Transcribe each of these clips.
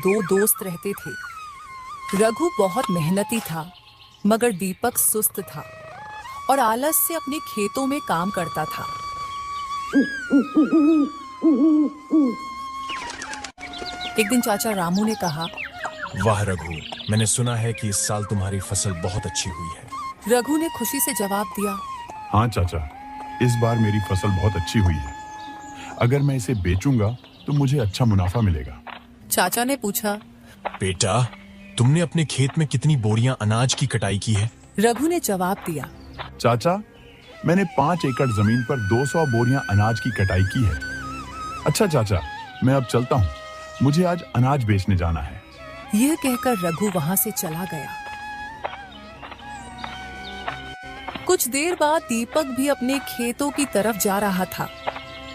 दो दोस्त रहते थे। रघु बहुत मेहनती था, मगर दीपक सुस्त था और आलस से अपने खेतों में काम करता था। एक दिन चाचा रामू ने कहा, वाह रघु, मैंने सुना है कि इस साल तुम्हारी फसल बहुत अच्छी हुई है। रघु ने खुशी से जवाब दिया, हाँ चाचा, इस बार मेरी फसल बहुत अच्छी हुई है। अगर मैं इसे बेचूंगा तो मुझे अच्छा मुनाफा मिलेगा। चाचा ने पूछा, बेटा, तुमने अपने खेत में कितनी बोरियां अनाज की कटाई की है? रघु ने जवाब दिया, चाचा, मैंने 5 एकड़ जमीन पर 200 बोरियां अनाज की कटाई की है। अच्छा चाचा, मैं अब चलता हूँ, मुझे आज अनाज बेचने जाना है। यह कहकर रघु वहां से चला गया। कुछ देर बाद दीपक भी अपने खेतों की तरफ जा रहा था।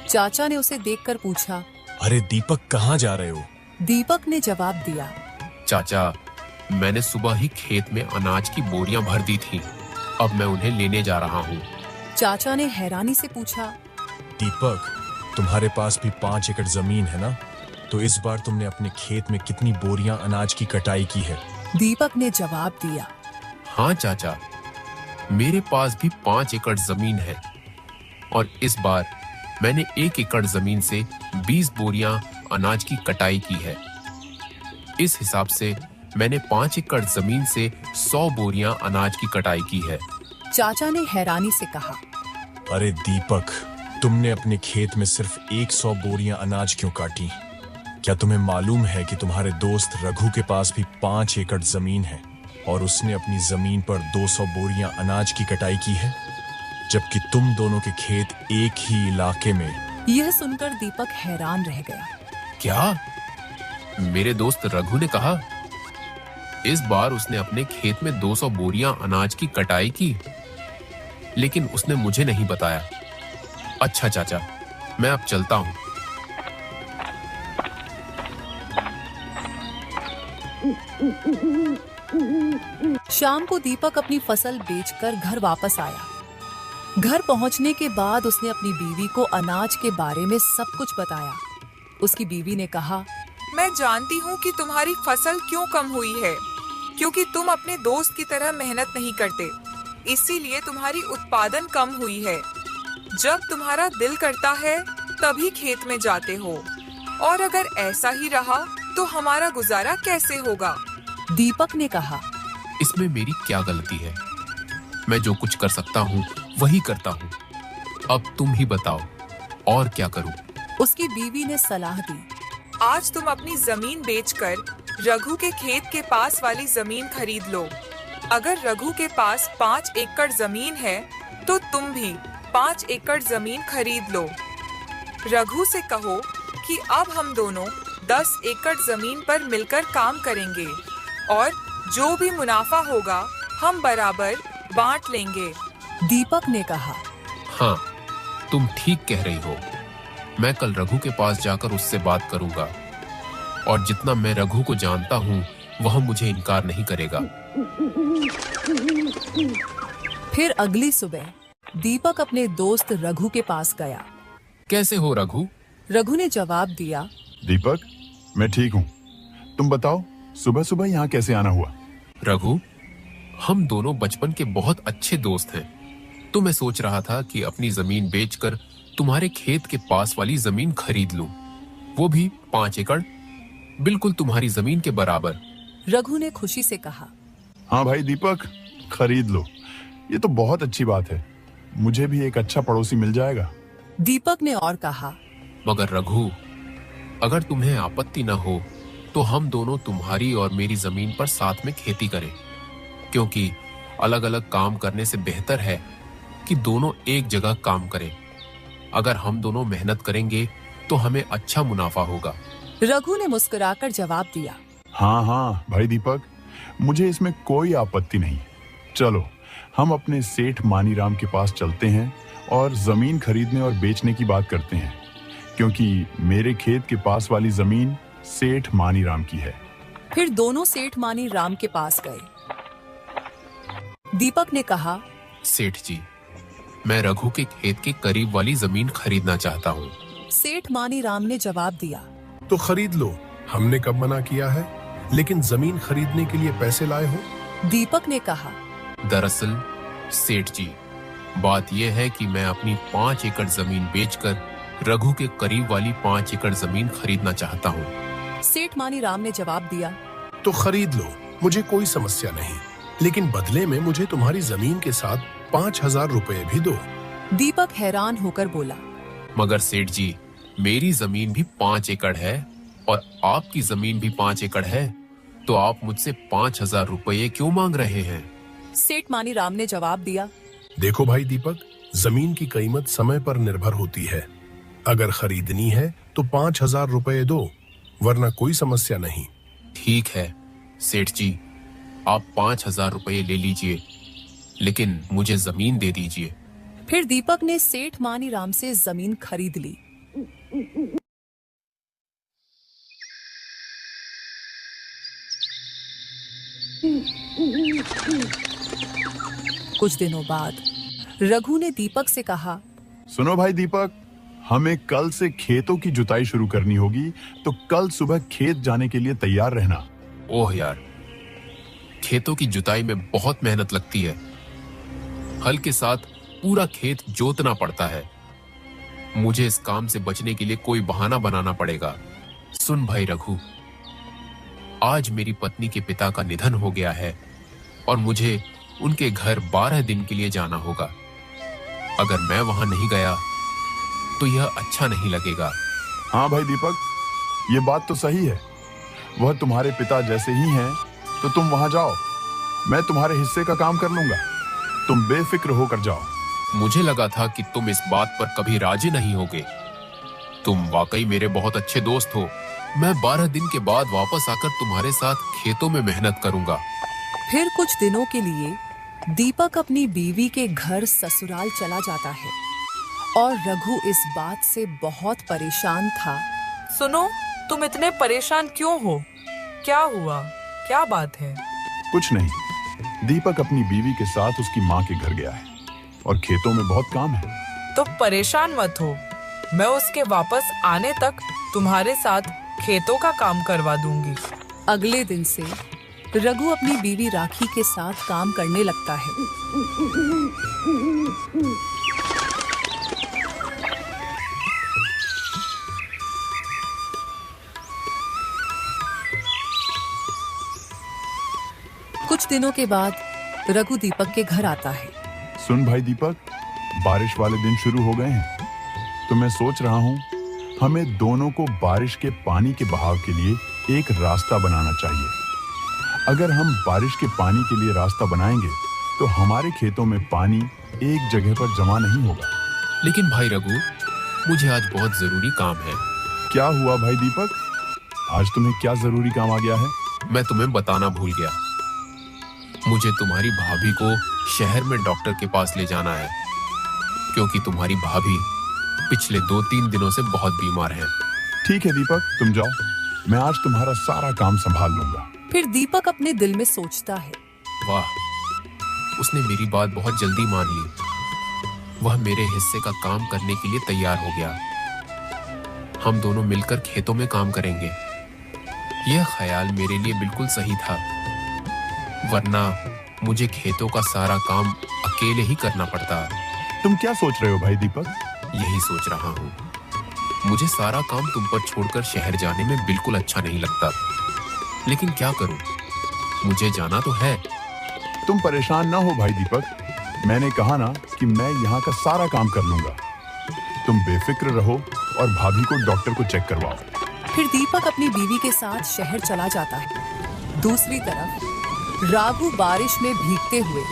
चाचा ने उसे देखकर पूछा, अरे दीपक, कहाँ जा रहे हो? दीपक ने जवाब दिया, चाचा, मैंने सुबह ही खेत में अनाज की बोरियां भर दी थी, अब मैं उन्हें लेने जा रहा हूँ। चाचा ने हैरानी से पूछा, दीपक, तुम्हारे पास भी 5 एकड़ जमीन है ना? तो इस बार तुमने अपने खेत में कितनी बोरियां अनाज की कटाई की है? दीपक ने जवाब दिया, हाँ चाचा, मेरे पास भी 5 एकड़ जमीन है और इस बार मैंने 1 एकड़ जमीन से 20 बोरियां अनाज की कटाई की है। इस हिसाब से मैंने 5 एकड़ जमीन से 100 बोरियां अनाज की कटाई की है। चाचा ने हैरानी से कहा, अरे दीपक, तुमने अपने खेत में सिर्फ 100 बोरियां अनाज क्यों काटी? क्या तुम्हें मालूम है कि तुम्हारे दोस्त रघु के पास भी 5 एकड़ जमीन है और उसने अपनी जमीन पर 200 बोरियां अनाज की कटाई की है, जबकि तुम दोनों के खेत एक ही इलाके में? यह सुनकर दीपक हैरान रह गया। क्या? मेरे दोस्त रघु ने कहा, इस बार उसने अपने खेत में 200 बोरियां अनाज की कटाई की, लेकिन उसने मुझे नहीं बताया। अच्छा चाचा, मैं अब चलता हूँ। शाम को दीपक अपनी फसल बेचकर घर वापस आया। घर पहुंचने के बाद उसने अपनी बीवी को अनाज के बारे में सब कुछ बताया। उसकी बीवी ने कहा, मैं जानती हूँ कि तुम्हारी फसल क्यों कम हुई है, क्योंकि तुम अपने दोस्त की तरह मेहनत नहीं करते, इसीलिए तुम्हारी उत्पादन कम हुई है। जब तुम्हारा दिल करता है तभी खेत में जाते हो, और अगर ऐसा ही रहा तो हमारा गुजारा कैसे होगा? दीपक ने कहा, इसमें मेरी क्या गलती है? मैं जो कुछ कर सकता हूँ वही करता हूँ। अब तुम ही बताओ, और क्या करूँ? उसकी बीवी ने सलाह दी, आज तुम अपनी जमीन बेचकर रघु के खेत के पास वाली जमीन खरीद लो। अगर रघु के पास 5 एकड़ जमीन है तो तुम भी 5 एकड़ जमीन खरीद लो। रघु से कहो कि अब हम दोनों 10 एकड़ जमीन पर मिलकर काम करेंगे और जो भी मुनाफा होगा हम बराबर बांट लेंगे। दीपक ने कहा, हाँ, तुम ठीक कह रही हो। मैं कल रघु के पास जाकर उससे बात करूंगा, और जितना मैं रघु को जानता हूँ वह मुझे इनकार नहीं करेगा। फिर अगली सुबह दीपक अपने दोस्त रघु के पास गया। कैसे हो रघु? रघु ने जवाब दिया, दीपक, मैं ठीक हूँ। तुम बताओ, सुबह सुबह यहाँ कैसे आना हुआ? रघु, हम दोनों बचपन के बहुत अच्छे दोस्त हैं, तो मैं सोच रहा था कि अपनी जमीन बेचकर तुम्हारे खेत के पास वाली जमीन खरीद लूं, वो भी 5 एकड़, बिल्कुल तुम्हारी जमीन के बराबर। रघु ने खुशी से कहा, हाँ भाई दीपक, खरीद लो, ये तो बहुत अच्छी बात है। मुझे भी एक अच्छा पड़ोसी मिल जाएगा। दीपक ने और कहा, मगर रघु, अगर तुम्हें आपत्ति न हो तो हम दोनों तुम्हारी और मेरी जमीन पर साथ में खेती करें, क्योंकि अलग अलग काम करने से बेहतर है कि दोनों एक जगह काम करें। अगर हम दोनों मेहनत करेंगे तो हमें अच्छा मुनाफा होगा। रघु ने मुस्कुराकर जवाब दिया, हाँ हाँ भाई दीपक, मुझे इसमें कोई आपत्ति नहीं। चलो, हम अपने सेठ मानीराम के पास चलते हैं और जमीन खरीदने और बेचने की बात करते हैं, क्योंकि मेरे खेत के पास वाली जमीन सेठ मानीराम की है। फिर दोनों सेठ मानीराम के पास गए। दीपक ने कहा, सेठ जी, मैं रघु के खेत के करीब वाली जमीन खरीदना चाहता हूँ। सेठ मानीराम ने जवाब दिया, तो खरीद लो, हमने कब मना किया है? लेकिन जमीन खरीदने के लिए पैसे लाए हो? दीपक ने कहा। दरअसल सेठ जी, बात यह है कि मैं अपनी 5 एकड़ जमीन बेचकर रघु के करीब वाली 5 एकड़ जमीन खरीदना चाहता हूँ। सेठ मानीराम ने जवाब दिया। तो खरीद लो, मुझे कोई समस्या नहीं, लेकिन बदले में मुझे तुम्हारी जमीन के साथ 5,000 रुपए भी दो। दीपक हैरान होकर बोला। मगर सेठ जी, मेरी जमीन भी 5 एकड़ है और आपकी जमीन भी 5 एकड़ है, तो आप मुझसे 5,000 रुपये क्यों मांग रहे हैं? सेठ मानीराम ने जवाब दिया। देखो भाई दीपक, जमीन की कीमत समय पर निर्भर होती है। अगर खरीदनी है तो 5,000 रुपए दो, वरना कोई समस्या नहीं। ठीक है सेठ जी, आप 5,000 रुपये ले लीजिए, लेकिन मुझे जमीन दे दीजिए। फिर दीपक ने सेठ मानीराम से जमीन खरीद ली। कुछ दिनों बाद रघु ने दीपक से कहा। सुनो भाई दीपक, हमें कल से खेतों की जुताई शुरू करनी होगी, तो कल सुबह खेत जाने के लिए तैयार रहना। ओह यार, खेतों की जुताई में बहुत मेहनत लगती है। हल के साथ पूरा खेत जोतना पड़ता है। मुझे इस काम से बचने के लिए कोई बहाना बनाना पड़ेगा। सुन भाई रघु, आज मेरी पत्नी के पिता का निधन हो गया है और मुझे उनके घर 12 दिन के लिए जाना होगा। अगर मैं वहां नहीं गया तो यह अच्छा नहीं लगेगा। हाँ भाई दीपक, ये बात तो सही है। वह तुम्हारे पिता जैसे ही हैं, तो तुम वहां जाओ, मैं तुम्हारे हिस्से का काम कर लूंगा। तुम बेफिक्र होकर जाओ। मुझे लगा था कि तुम इस बात पर कभी राजी नहीं होगे। तुम वाकई मेरे बहुत अच्छे दोस्त हो। मैं 12 दिन के बाद वापस आकर तुम्हारे साथ खेतों में मेहनत करूंगा। फिर कुछ दिनों के लिए दीपक अपनी बीवी के घर ससुराल चला जाता है और रघु इस बात से बहुत परेशान था। सुनो, तुम इतने परेशान क्यों हो? क्या हुआ? क्या बात है? कुछ नहीं, दीपक अपनी बीवी के साथ उसकी माँ के घर गया है और खेतों में बहुत काम है। तो परेशान मत हो, मैं उसके वापस आने तक तुम्हारे साथ खेतों का काम करवा दूंगी। अगले दिन से रघु अपनी बीवी राखी के साथ काम करने लगता है। कुछ दिनों के बाद रघु दीपक के घर आता है। सुन भाई दीपक, बारिश वाले दिन शुरू हो गए हैं, तो मैं सोच रहा हूँ हमें दोनों को बारिश के पानी के बहाव के लिए एक रास्ता बनाना चाहिए। अगर हम बारिश के पानी के लिए रास्ता बनाएंगे तो हमारे खेतों में पानी एक जगह पर जमा नहीं होगा। लेकिन भाई रघु, मुझे आज बहुत जरूरी काम है। क्या हुआ भाई दीपक? आज तुम्हें क्या जरूरी काम आ गया है? मैं तुम्हें बताना भूल गया। मुझे तुम्हारी भाभी को शहर में डॉक्टर के पास ले जाना है, क्योंकि तुम्हारी भाभी पिछले 2-3 दिनों से बहुत बीमार है। ठीक है दीपक, तुम जाओ, मैं आज तुम्हारा सारा काम संभाल लूंगा। फिर दीपक अपने दिल में सोचता है, वाह, उसने मेरी बात बहुत जल्दी मान ली। वह मेरे हिस्से का काम करने के लिए तैयार हो गया। हम दोनों मिलकर खेतों में काम करेंगे। यह ख्याल मेरे लिए बिल्कुल सही था, वरना मुझे खेतों का सारा काम अकेले ही करना पड़ता। तुम क्या सोच रहे हो भाई दीपक? यही सोच रहा हूँ। मुझे सारा काम तुम पर छोड़कर शहर जाने में बिल्कुल अच्छा नहीं लगता, लेकिन क्या करूं, मुझे जाना तो है। तुम परेशान ना हो भाई दीपक, मैंने कहा ना कि मैं यहाँ का सारा काम कर लूंगा। तुम बेफिक्र रहो और भाभी को डॉक्टर को चेक करवाओ। फिर दीपक अपनी बीवी के साथ शहर चला जाता है। दूसरी तरफ राघु बारिश में भीगते हुए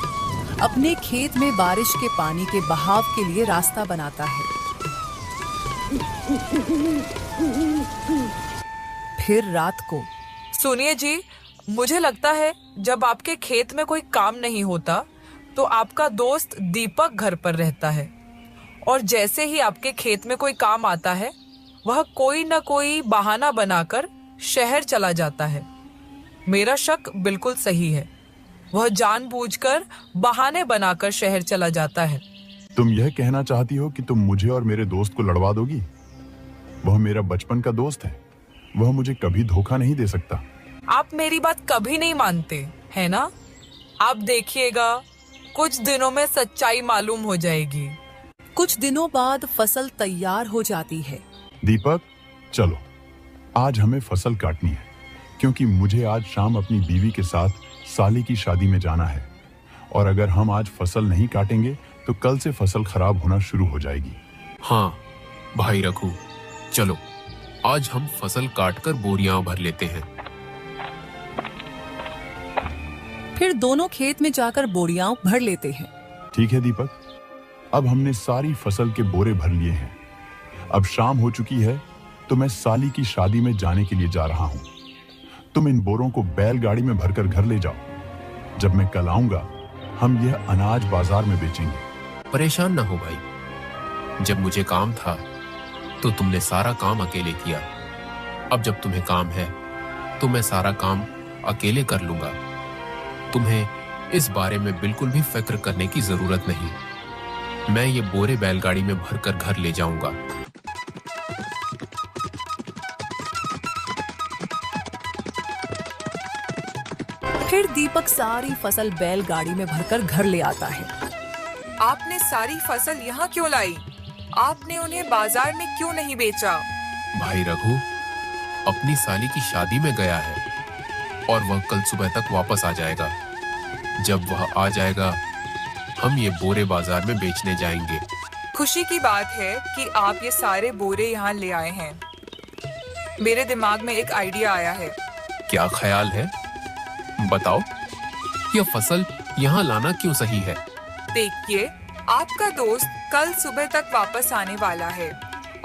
अपने खेत में बारिश के पानी के बहाव के लिए रास्ता बनाता है। फिर रात को, सुनिए जी, मुझे लगता है जब आपके खेत में कोई काम नहीं होता तो आपका दोस्त दीपक घर पर रहता है, और जैसे ही आपके खेत में कोई काम आता है वह कोई न कोई बहाना बनाकर शहर चला जाता है। मेरा शक बिल्कुल सही है, वह जानबूझकर बहाने बनाकर शहर चला जाता है। तुम यह कहना चाहती हो कि तुम मुझे और मेरे दोस्त को लड़वा दोगी? वह मेरा बचपन का दोस्त है, वह मुझे कभी धोखा नहीं दे सकता। आप मेरी बात कभी नहीं मानते, है ना? आप देखिएगा, कुछ दिनों में सच्चाई मालूम हो जाएगी। कुछ दिनों बाद फसल तैयार हो जाती है। दीपक, चलो आज हमें फसल काटनी है, क्योंकि मुझे आज शाम अपनी बीवी के साथ साली की शादी में जाना है। और अगर हम आज फसल नहीं काटेंगे तो कल से फसल खराब होना शुरू हो जाएगी। हाँ भाई रघु, चलो आज हम फसल काटकर बोरियां भर लेते हैं। फिर दोनों खेत में जाकर बोरियां भर लेते हैं। ठीक है दीपक, अब हमने सारी फसल के बोरे भर लिए हैं। अब शाम हो चुकी है तो मैं साली की शादी में जाने के लिए जा रहा हूं। तुम इन बोरों को बैलगाड़ी में भरकर घर ले जाओ। जब मैं कल आऊंगा हम यह अनाज बाजार में बेचेंगे। परेशान ना हो भाई, जब मुझे काम था तो तुमने सारा काम अकेले किया। अब जब तुम्हें काम है तो मैं सारा काम अकेले कर लूंगा। तुम्हें इस बारे में बिल्कुल भी फिक्र करने की जरूरत नहीं। मैं ये बोरे बैलगाड़ी में भरकर घर ले जाऊंगा। फिर दीपक सारी फसल बैलगाड़ी में भरकर घर ले आता है। आपने सारी फसल यहाँ क्यों लाई? आपने उन्हें बाजार में क्यों नहीं बेचा? भाई रघु अपनी साली की शादी में गया है और वह कल सुबह तक वापस आ जाएगा। जब वह आ जाएगा हम ये बोरे बाजार में बेचने जाएंगे। खुशी की बात है कि आप ये सारे बोरे यहाँ ले आए हैं। मेरे दिमाग में एक आइडिया आया है। क्या ख्याल है? बताओ, यह फसल यहाँ लाना क्यों सही है? देखिए, आपका दोस्त कल सुबह तक वापस आने वाला है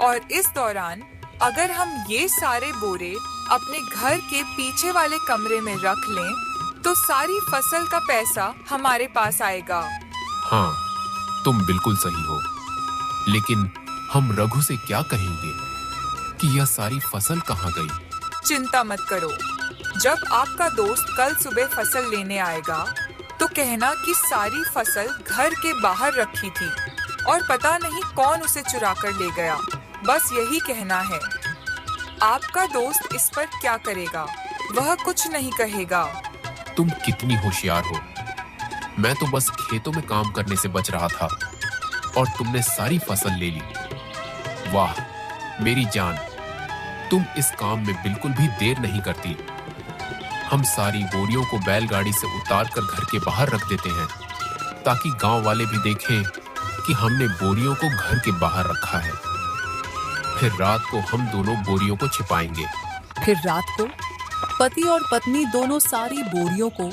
और इस दौरान अगर हम ये सारे बोरे अपने घर के पीछे वाले कमरे में रख लें तो सारी फसल का पैसा हमारे पास आएगा। हाँ, तुम बिल्कुल सही हो, लेकिन हम रघु से क्या कहेंगे कि यह सारी फसल कहाँ गई? चिंता मत करो, जब आपका दोस्त कल सुबह फसल लेने आएगा तो कहना कि सारी फसल घर के बाहर रखी थी और पता नहीं कौन उसे चुरा कर ले गया। बस यही कहना है। आपका दोस्त इस पर क्या करेगा? वह कुछ नहीं कहेगा। तुम कितनी होशियार हो। मैं तो बस खेतों में काम करने से बच रहा था और तुमने सारी फसल ले ली। वाह मेरी जान, तुम इस काम में बिल्कुल भी देर नहीं करती। हम सारी बोरियों को बैलगाड़ी से उतार कर घर के बाहर रख देते हैं ताकि गांव वाले भी देखें कि हमने बोरियों को घर के बाहर रखा है। फिर रात को हम दोनों बोरियों को छिपाएंगे। फिर रात को पति और पत्नी दोनों सारी बोरियों को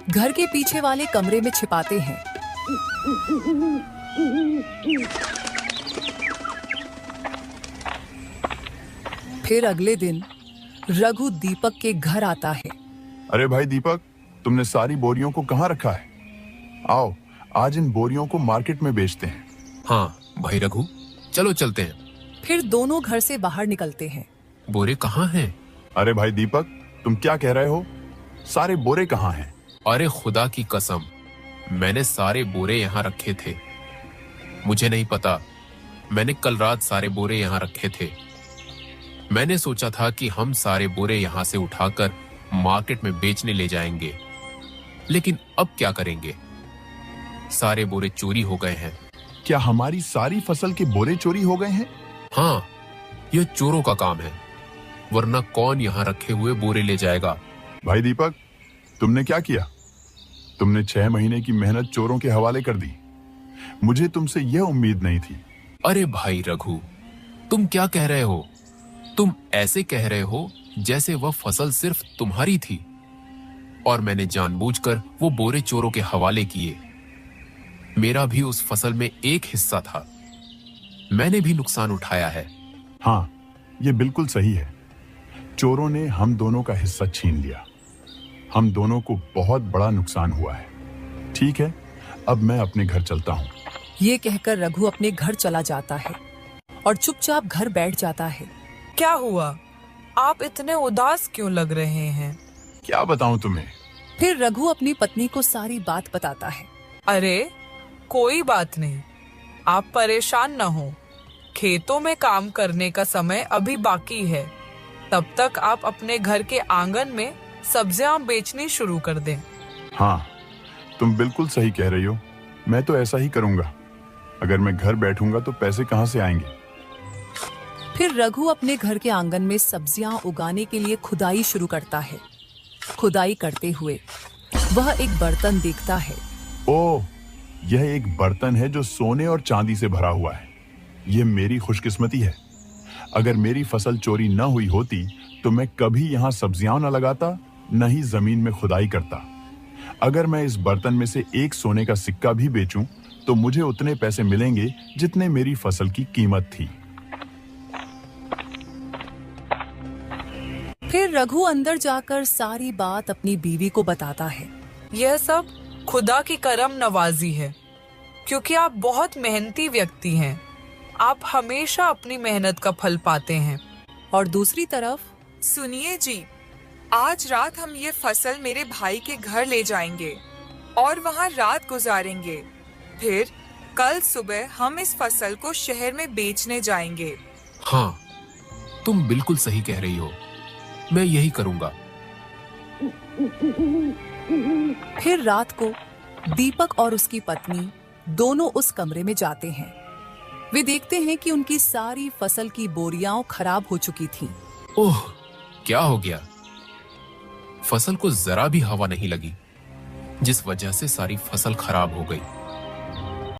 घर के पीछे वाले कमरे में छिपाते हैं। फिर अगले दिन रघु दीपक के घर आता है। अरे भाई दीपक, तुमने सारी बोरियों को कहाँ रखा है? आओ आज इन बोरियों को मार्केट में बेचते हैं। हाँ भाई रघु, चलो चलते हैं। फिर दोनों घर से बाहर निकलते हैं। बोरे कहाँ हैं? अरे भाई दीपक, तुम क्या कह रहे हो? सारे बोरे कहाँ हैं? अरे खुदा की कसम, मैंने सारे बोरे यहाँ रखे थे। मुझे नहीं पता, मैंने कल रात सारे बोरे यहाँ रखे थे। मैंने सोचा था कि हम सारे बोरे यहाँ से उठाकर मार्केट में बेचने ले जाएंगे, लेकिन अब क्या करेंगे? सारे बोरे चोरी हो गए हैं। क्या हमारी सारी फसल के बोरे चोरी हो गए हैं? हाँ, यह चोरों का काम है, वरना कौन यहाँ रखे हुए बोरे ले जाएगा? भाई दीपक, तुमने क्या किया? तुमने 6 महीने की मेहनत चोरों के हवाले कर दी। मुझे तुमसे यह उम्मीद नहीं थी। अरे भाई रघु, तुम क्या कह रहे हो? तुम ऐसे कह रहे हो जैसे वह फसल सिर्फ तुम्हारी थी और मैंने जानबूझकर वो बोरे चोरों के हवाले किए। मेरा भी उस फसल में एक हिस्सा था, मैंने भी नुकसान उठाया है। हाँ, ये बिल्कुल सही है। चोरों ने हम दोनों का हिस्सा छीन लिया। हम दोनों को बहुत बड़ा नुकसान हुआ है। ठीक है, अब मैं अपने घर चलता हूँ। ये कहकर रघु अपने घर चला जाता है और चुपचाप घर बैठ जाता है। क्या हुआ? आप इतने उदास क्यों लग रहे हैं? क्या बताऊं तुम्हें? फिर रघु अपनी पत्नी को सारी बात बताता है। अरे कोई बात नहीं, आप परेशान न हो। खेतों में काम करने का समय अभी बाकी है। तब तक आप अपने घर के आंगन में सब्जियां बेचनी शुरू कर दें। हाँ, तुम बिल्कुल सही कह रही हो। मैं तो ऐसा ही करूंगा। अगर मैं घर बैठूंगा तो पैसे कहाँ से आएंगे? फिर रघु अपने घर के आंगन में सब्जियां उगाने के लिए खुदाई शुरू करता है। खुदाई करते हुए वह एक बर्तन देखता है। ओह, यह एक बर्तन है जो सोने और चांदी से भरा हुआ है। यह मेरी खुशकिस्मती है। अगर मेरी फसल चोरी न हुई होती तो मैं कभी यहाँ सब्जियां न लगाता, न ही जमीन में खुदाई करता। अगर मैं इस बर्तन में से एक सोने का सिक्का भी बेचूं तो मुझे उतने पैसे मिलेंगे जितने मेरी फसल की कीमत थी। फिर रघु अंदर जाकर सारी बात अपनी बीवी को बताता है। यह सब खुदा की करम नवाजी है, क्योंकि आप बहुत मेहनती व्यक्ति हैं। आप हमेशा अपनी मेहनत का फल पाते हैं। और दूसरी तरफ सुनिए जी, आज रात हम ये फसल मेरे भाई के घर ले जाएंगे और वहाँ रात गुजारेंगे। फिर कल सुबह हम इस फसल को शहर में बेचने जाएंगे। हाँ, तुम बिल्कुल सही कह रही हो। मैं यही करूंगा। फिर रात को दीपक और उसकी पत्नी दोनों उस कमरे में जाते हैं। वे देखते हैं कि उनकी सारी फसल की बोरियां खराब हो चुकी थीं। ओह, क्या हो गया? फसल को जरा भी हवा नहीं लगी, जिस वजह से सारी फसल खराब हो गई।